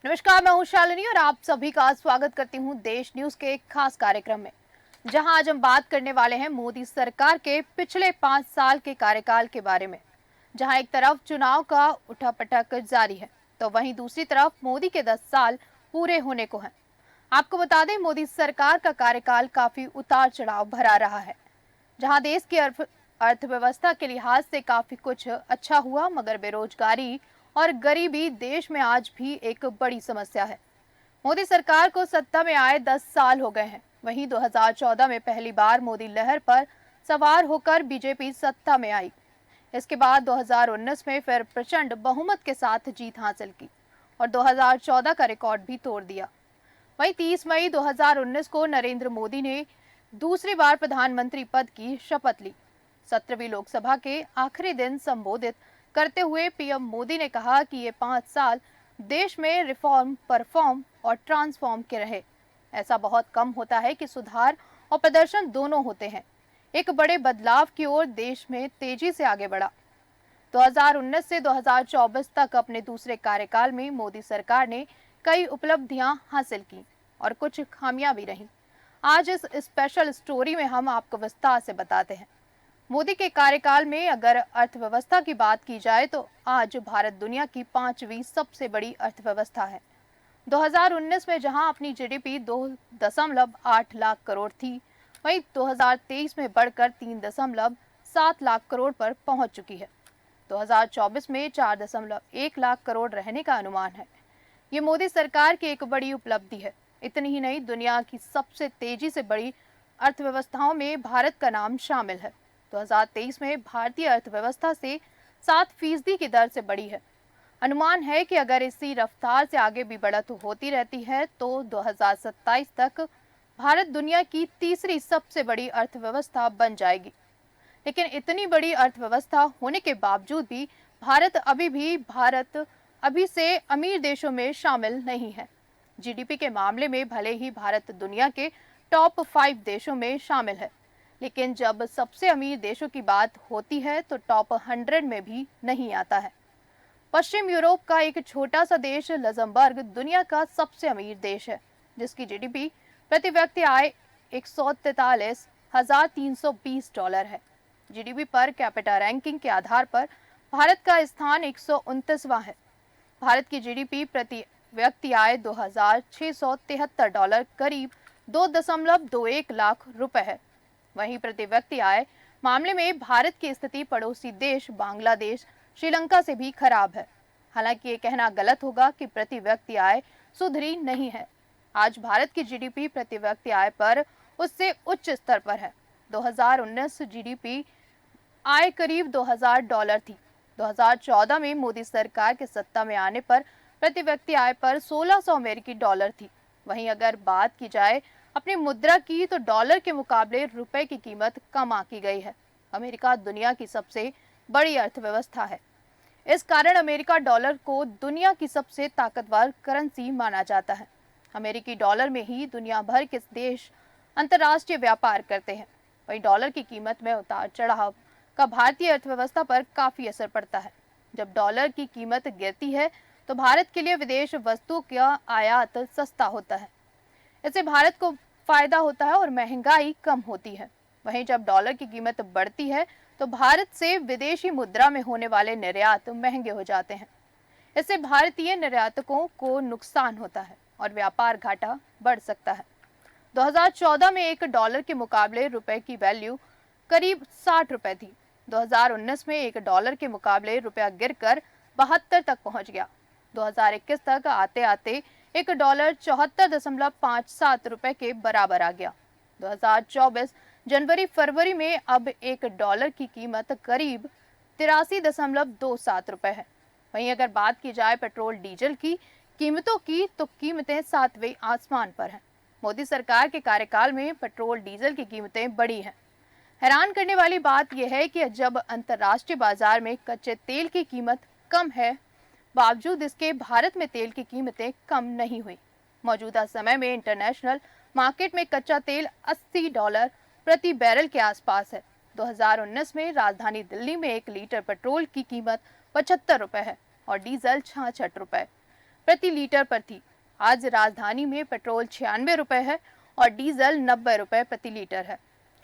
नमस्कार, मैं हूं शालिनी और आप सभी का स्वागत करती हूं देश न्यूज के एक खास कार्यक्रम में, जहां आज हम बात करने वाले हैं मोदी सरकार के पिछले 5 साल के कार्यकाल के बारे में। जहां एक तरफ चुनाव का उठापटक जारी है, तो वहीं दूसरी तरफ मोदी के 10 साल पूरे होने को हैं। आपको बता दें, मोदी सरकार का कार्यकाल काफी उतार चढ़ाव भरा रहा है। जहां देश की अर्थव्यवस्था के लिहाज से काफी कुछ अच्छा हुआ, मगर बेरोजगारी और गरीबी देश में आज भी एक बड़ी समस्या है। मोदी सरकार को सत्ता में आए 10 साल हो गए हैं। वहीं 2014 में पहली बार मोदी लहर पर सवार होकर बीजेपी सत्ता में आई। इसके बाद 2019 में फिर प्रचंड बहुमत के साथ जीत हासिल की और 2014 का रिकॉर्ड भी तोड़ दिया। वहीं 30 मई 2019 को नरेंद्र मोदी ने दूसरी बार प्रधानमंत्री पद की शपथ ली। 17वीं लोकसभा के आखिरी दिन संबोधित करते हुए पीएम मोदी ने कहा कि ये 5 साल देश में रिफॉर्म, परफॉर्म और ट्रांसफॉर्म के रहे। ऐसा बहुत कम होता है कि सुधार और प्रदर्शन दोनों होते हैं। एक बड़े बदलाव की ओर देश में तेजी से आगे बढ़ा। 2019 से 2024 तक अपने दूसरे कार्यकाल में मोदी सरकार ने कई उपलब्धियां हासिल की और कुछ खामियां भी रहीं। आज इस स्पेशल स्टोरी में हम आपको विस्तार से बताते हैं। मोदी के कार्यकाल में अगर अर्थव्यवस्था की बात की जाए तो आज भारत दुनिया की 5वीं सबसे बड़ी अर्थव्यवस्था है। 2019 में जहां अपनी जीडीपी 2.8 लाख करोड़ थी, वहीं 2023 में बढ़कर 3.7 लाख करोड़ पर पहुंच चुकी है। 2024 में 4.1 लाख करोड़ रहने का अनुमान है। ये मोदी सरकार की एक बड़ी उपलब्धि है। इतनी ही नहीं, दुनिया की सबसे तेजी से बड़ी अर्थव्यवस्थाओं में भारत का नाम शामिल है। 2023 में भारतीय अर्थव्यवस्था से 7% की दर से बढ़ी है। अनुमान है कि अगर इसी रफ्तार से आगे भी बढ़त होती रहती है तो 2027 तक भारत दुनिया की तीसरी सबसे बड़ी अर्थव्यवस्था बन जाएगी। लेकिन इतनी बड़ी अर्थव्यवस्था होने के बावजूद भी भारत अभी से अमीर देशों में शामिल नहीं है। जीडीपी के मामले में भले ही भारत दुनिया के टॉप 5 देशों में शामिल है, लेकिन जब सबसे अमीर देशों की बात होती है तो टॉप 100 में भी नहीं आता है। पश्चिम यूरोप का एक छोटा सा देश लक्ज़मबर्ग दुनिया का सबसे अमीर देश है, जिसकी जीडीपी प्रति व्यक्ति आय 143,320 डॉलर है। जीडीपी पर कैपिटा रैंकिंग के आधार पर भारत का स्थान 129वां है। भारत की जीडीपी प्रति व्यक्ति आय 2,673 डॉलर, करीब 2.21 लाख रुपए है। वहीं प्रति व्यक्ति आय मामले में भारत की स्थिति पड़ोसी देश बांग्लादेश, श्रीलंका से भी खराब है। हालांकि ये कहना गलत होगा कि प्रति व्यक्ति आय सुधरी नहीं है। आज भारत की जीडीपी प्रति व्यक्ति आय पर उससे उच्च स्तर पर है। 2019 जीडीपी आय करीब 2,000 डॉलर थी। 2014 में मोदी सरकार के सत्ता में आने पर प्रति व्यक्ति आय पर 1,600 अमेरिकी डॉलर थी। वहीं अगर बात की जाए अपनी मुद्रा की तो डॉलर के मुकाबले रुपए की कीमत कम आंकी गई है। अमेरिका दुनिया की सबसे बड़ी अर्थव्यवस्था है। इस कारण अमेरिका डॉलर को दुनिया की सबसे ताकतवर करेंसी माना जाता है। अमेरिकी डॉलर में ही दुनिया भर के देश अंतर्राष्ट्रीय व्यापार करते हैं। वहीं डॉलर की कीमत में उतार चढ़ाव का भारतीय अर्थव्यवस्था पर काफी असर पड़ता है। जब डॉलर की कीमत गिरती है तो भारत के लिए विदेश वस्तुओं का आयात सस्ता होता है। इससे भारत को फायदा होता है और महंगाई कम होती है। वहीं जब डॉलर की कीमत बढ़ती है तो भारत से विदेशी मुद्रा में होने वाले निर्यात महंगे हो जाते हैं। इससे भारतीय निर्यातकों को नुकसान होता है और व्यापार घाटा बढ़ सकता है। 2014 में एक डॉलर के मुकाबले रुपए की वैल्यू करीब 60 रुपए थी। 2019 में एक डॉलर के मुकाबले रुपया गिरकर 72 तक पहुंच गया। 2021 तक आते आते एक डॉलर 74.57 रुपए के बराबर आ गया। 2024 जनवरी फरवरी में अब एक डॉलर की कीमत करीब 83.27 रुपए है। वहीं अगर बात की जाए पेट्रोल डीजल की कीमतों की तो कीमतें 7वें आसमान पर हैं। मोदी सरकार के कार्यकाल में पेट्रोल डीजल की कीमतें बढ़ी हैं। हैरान करने वाली बात यह है कि जब अंतर्राष्ट्रीय बाजार में कच्चे तेल की कीमत कम है, बावजूद इसके भारत में तेल की कीमतें कम नहीं हुई। मौजूदा समय में इंटरनेशनल मार्केट में कच्चा तेल 80 डॉलर प्रति बैरल के आसपास है। 2019 में राजधानी दिल्ली में 1 लीटर पेट्रोल की कीमत 75 रुपए है और डीजल 66 रुपए। प्रति लीटर पर थी। आज राजधानी में पेट्रोल 96 रुपए है और डीजल 90 रुपए प्रति लीटर है।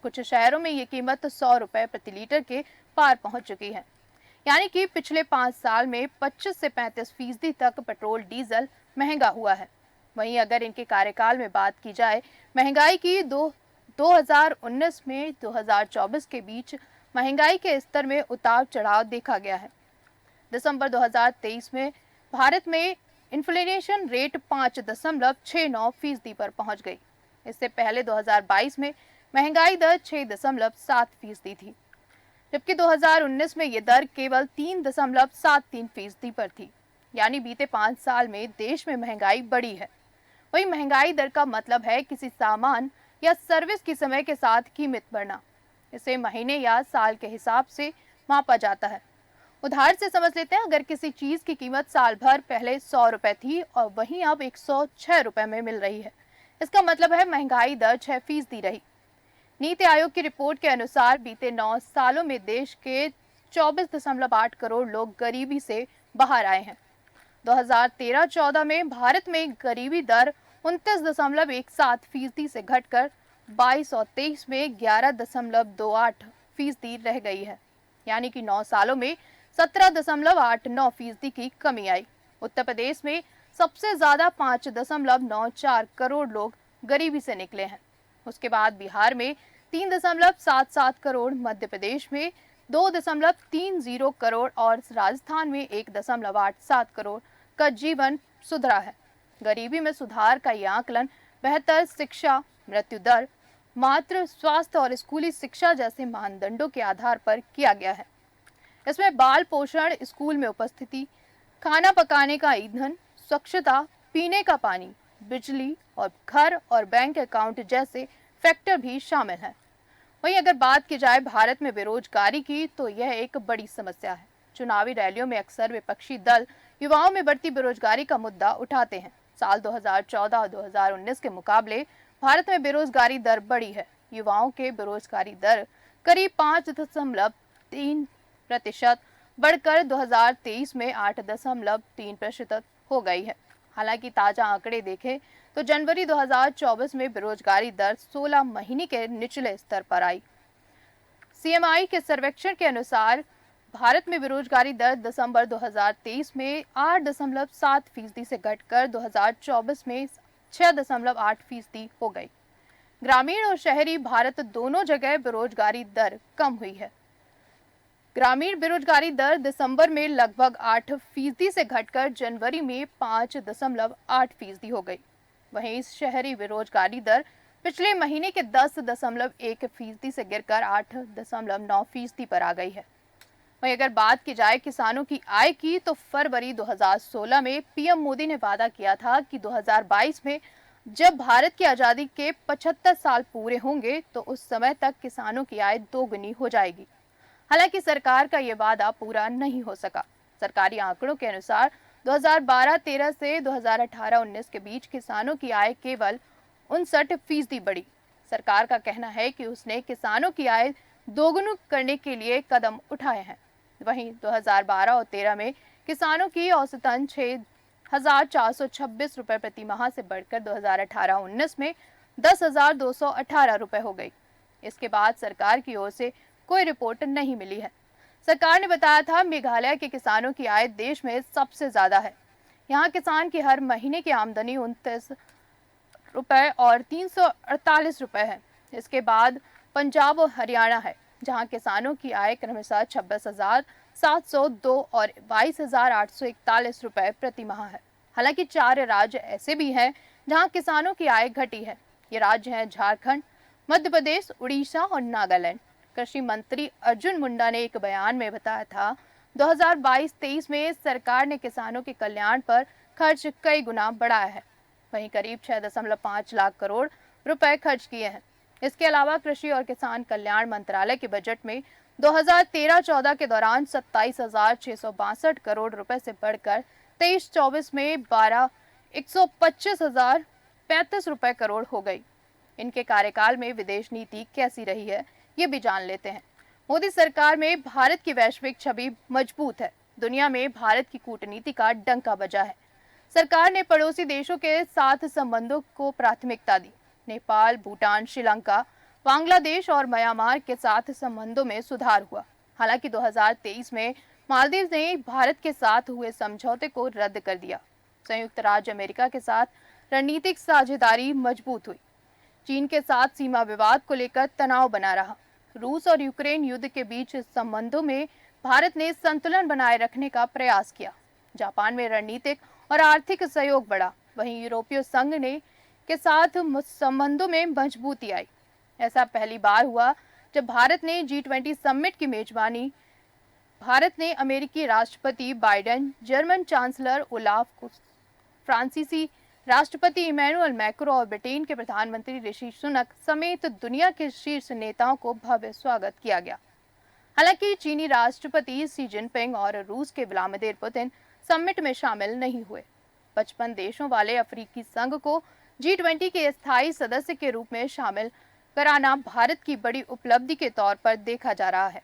कुछ शहरों में ये कीमत 100 रुपए प्रति लीटर के पार पहुंच चुकी है। यानी कि पिछले 5 साल में 25 से 35% तक पेट्रोल डीजल महंगा हुआ है। वहीं अगर इनके कार्यकाल में बात की जाए महंगाई की, 2019 में 2024 के बीच महंगाई के स्तर में उतार चढ़ाव देखा गया है। दिसंबर 2023 में भारत में इन्फ्लेशन रेट 5.69% पर पहुंच गई। इससे पहले 2022 में महंगाई दर 6.7% थी, जबकि 2019 में यह दर केवल 3.73% पर थी। यानी बीते 5 साल में देश में महंगाई बढ़ी है। वही महंगाई दर का मतलब है किसी सामान या सर्विस की समय के साथ कीमत बढ़ना। इसे महीने या साल के हिसाब से मापा जाता है। उदाहरण से समझ लेते हैं, अगर किसी चीज की कीमत साल भर पहले 100 रुपए थी और वहीं अब 106 रुपए में मिल रही है, इसका मतलब है महंगाई दर 6% रही। नीति आयोग की रिपोर्ट के अनुसार बीते 9 सालों में देश के 24.8 करोड़ लोग गरीबी से बाहर आए हैं। 2013-14 में भारत में गरीबी दर 29.17% से घटकर 22 और 23 में 11.28% रह गई है। यानी कि 9 सालों में 17.89% की कमी आई। उत्तर प्रदेश में सबसे ज्यादा 5.94 करोड़ लोग गरीबी से निकले हैं। उसके बाद बिहार में 3.77 करोड़, मध्य प्रदेश में 2.30 करोड़ और राजस्थान में 1.87 करोड़ का जीवन सुधरा है। गरीबी में सुधार का यह आकलन बेहतर शिक्षा, मृत्यु दर, मातृ स्वास्थ्य और स्कूली शिक्षा जैसे मानदंडों के आधार पर किया गया है। इसमें बाल पोषण, स्कूल में उपस्थिति, खाना पकाने का ईंधन, स्वच्छता, पीने का पानी, बिजली और घर और बैंक अकाउंट जैसे फैक्टर भी शामिल हैं। वहीं अगर बात की जाए भारत में बेरोजगारी की, तो यह एक बड़ी समस्या है। चुनावी रैलियों में अक्सर विपक्षी दल युवाओं में बढ़ती बेरोजगारी का मुद्दा उठाते हैं। साल 2014 और 2019 के मुकाबले भारत में बेरोजगारी दर बढ़ी है। युवाओं के बेरोजगारी दर करीब 5.3% बढ़कर 2023 में 8.3% हो गई है। हालांकि ताजा आंकड़े देखें तो जनवरी 2024 में बेरोजगारी दर 16 महीने के निचले स्तर पर आई। सीएमआई के सर्वेक्षण के अनुसार भारत में बेरोजगारी दर दिसंबर 2023 में 8.7% से घटकर 2024 में 6.8% हो गई। ग्रामीण और शहरी भारत दोनों जगह बेरोजगारी दर कम हुई है। ग्रामीण बेरोजगारी दर दिसंबर में लगभग 8% से घटकर जनवरी में 5.8% हो गई। वहीं शहरी बेरोजगारी दर पिछले महीने के 10.1% से गिरकर 8.9% पर आ गई है। वहीं अगर बात की जाए किसानों की आय की, तो फरवरी 2016 में पीएम मोदी ने वादा किया था कि 2022 में जब भारत की आजादी के 75 साल पूरे होंगे तो उस समय तक किसानों की आय दोगुनी हो जाएगी। हालांकि सरकार का ये वादा पूरा नहीं हो सका। सरकारी आंकड़ों के अनुसार 2012-13 से 2018-19 के बीच किसानों की आय केवल 59% बढ़ी। सरकार का कहना है कि उसने किसानों की आय दोगुनी करने के लिए कदम उठाए हैं। वहीं 2012 और 13 में किसानों की औसतन 6,426 रुपए प्रति माह से बढ़कर 2018-19 में 10,218 रुपए हो गई। इसके बाद सरकार की ओर से कोई रिपोर्ट नहीं मिली है। सरकार ने बताया था मेघालय के किसानों की आय देश में सबसे ज्यादा है। यहाँ किसान की हर महीने की आमदनी 29 रुपए और 348 रुपए है। इसके बाद पंजाब और हरियाणा है, जहां किसानों की आय क्रमशः 26,702 और 22,841 रुपए प्रति माह है। हालांकि 4 राज्य ऐसे भी हैं जहां किसानों की आय घटी है। ये राज्य हैं झारखंड, मध्य प्रदेश, उड़ीसा और नागालैंड। कृषि मंत्री अर्जुन मुंडा ने एक बयान में बताया था 2022-23 में सरकार ने किसानों के कल्याण पर खर्च कई गुना बढ़ाया है। वहीं करीब 6.5 लाख करोड़ रुपए खर्च किए हैं। इसके अलावा कृषि और किसान कल्याण मंत्रालय के बजट में 2013-14 के दौरान 27,662 करोड़ रुपए से बढ़कर 23-24 में 125,035 रुपए करोड़ हो गई। इनके कार्यकाल में विदेश नीति कैसी रही है, ये भी जान लेते हैं। मोदी सरकार में भारत की वैश्विक छवि मजबूत है। दुनिया में भारत की कूटनीति का डंका बजा है। सरकार ने पड़ोसी देशों के साथ संबंधों को प्राथमिकता दी। नेपाल, भूटान, श्रीलंका, बांग्लादेश और म्यांमार के साथ संबंधों में सुधार हुआ। हालांकि 2023 में मालदीव ने भारत के साथ हुए समझौते को रद्द कर दिया। संयुक्त राज्य अमेरिका के साथ रणनीतिक साझेदारी मजबूत हुई। चीन के साथ सीमा विवाद को लेकर तनाव बना रहा। रूस और यूक्रेन युद्ध के बीच संबंधों में भारत ने संतुलन बनाए रखने का प्रयास किया। जापान में रणनीतिक और आर्थिक सहयोग बढ़ा। वहीं यूरोपीय संघ ने के साथ संबंधों में मजबूती आई। ऐसा पहली बार हुआ जब भारत ने G20 समिट की मेजबानी। भारत ने अमेरिकी राष्ट्रपति बाइडेन, जर्मन चांसलर ओलाफ को, फ्रांसीसी राष्ट्रपति इमैनुअल मैक्रों और ब्रिटेन के प्रधानमंत्री ऋषि सुनक समेत दुनिया के शीर्ष नेताओं को भव्य स्वागत किया गया। हालांकि चीनी राष्ट्रपति शी जिनपिंग और रूस के व्लादिमीर पुतिन समिट में शामिल नहीं हुए। 55 देशों वाले अफ्रीकी संघ को G20 के स्थायी सदस्य के रूप में शामिल कराना भारत की बड़ी उपलब्धि के तौर पर देखा जा रहा है।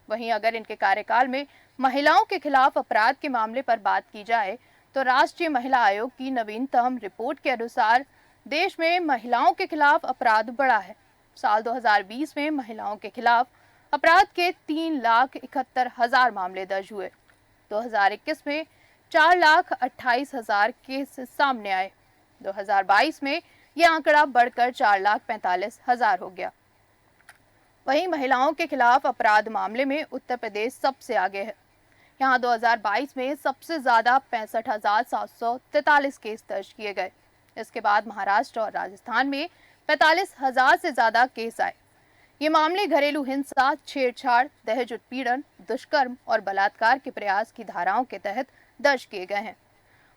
वहीं अगर इनके कार्यकाल में महिलाओं के खिलाफ अपराध के मामले पर बात की जाए तो राष्ट्रीय महिला आयोग की नवीनतम रिपोर्ट के अनुसार देश में महिलाओं के खिलाफ अपराध बढ़ा है। साल 2020 में महिलाओं के खिलाफ अपराध के 3,71,000 मामले दर्ज हुए। 2021 में 4,28,000 केस सामने आए। 2022 में यह आंकड़ा बढ़कर 4,45,000 हो गया। वहीं महिलाओं के खिलाफ अपराध मामले में उत्तर प्रदेश सबसे आगे है। यहाँ 2022 में सबसे ज्यादा 65,743 केस दर्ज किए गए। इसके बाद महाराष्ट्र और राजस्थान में 45,000 से ज्यादा केस आए। ये मामले घरेलू हिंसा, छेड़छाड़, दहेज उत्पीड़न, दुष्कर्म और बलात्कार के प्रयास की धाराओं के तहत दर्ज किए गए हैं।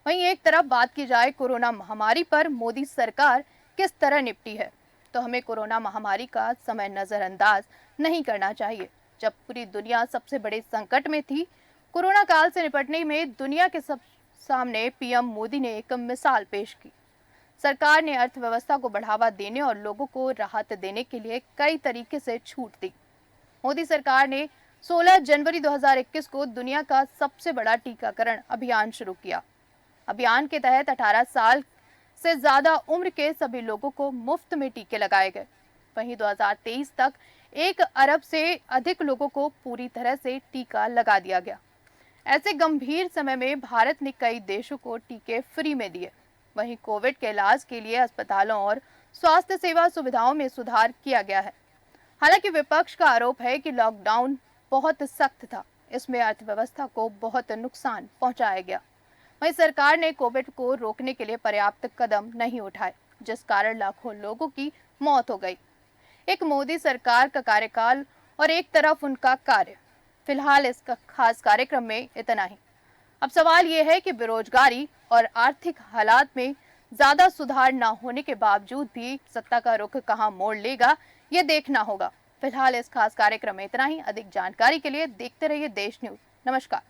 वहीं एक तरफ बात की जाए कोरोना महामारी पर मोदी सरकार किस तरह निपटी है, तो हमें कोरोना महामारी का समय नजरअंदाज नहीं करना चाहिए। जब पूरी दुनिया सबसे बड़े संकट में थी, कोरोना काल से निपटने में दुनिया के सब सामने पीएम मोदी ने एक मिसाल पेश की। सरकार ने अर्थव्यवस्था को बढ़ावा देने और लोगों को राहत देने के लिए कई तरीके से छूट दी। मोदी सरकार ने 16 जनवरी 2021 को दुनिया का सबसे बड़ा टीकाकरण अभियान शुरू किया। अभियान के तहत 18 साल से ज्यादा उम्र के सभी लोगों को मुफ्त में टीके लगाए गए। वहीं 2023 तक 1 अरब से अधिक लोगों को पूरी तरह से टीका लगा दिया गया। ऐसे गंभीर समय में भारत ने कई देशों को टीके फ्री में दिए। वहीं कोविड के इलाज के लिए अस्पतालों और स्वास्थ्य सेवा सुविधाओं में सुधार किया गया है। हालांकि विपक्ष का आरोप है कि लॉकडाउन बहुत सख्त था, इसमें अर्थव्यवस्था को बहुत नुकसान पहुंचाया गया। वहीं सरकार ने कोविड को रोकने के लिए पर्याप्त कदम नहीं उठाए, जिस कारण लाखों लोगों की मौत हो गई। एक मोदी सरकार का कार्यकाल और एक तरफ उनका कार्य। फिलहाल इस खास कार्यक्रम में इतना ही। अब सवाल ये है कि बेरोजगारी और आर्थिक हालात में ज्यादा सुधार न होने के बावजूद भी सत्ता का रुख कहां मोड़ लेगा, ये देखना होगा। फिलहाल इस खास कार्यक्रम में इतना ही। अधिक जानकारी के लिए देखते रहिए देश न्यूज। नमस्कार।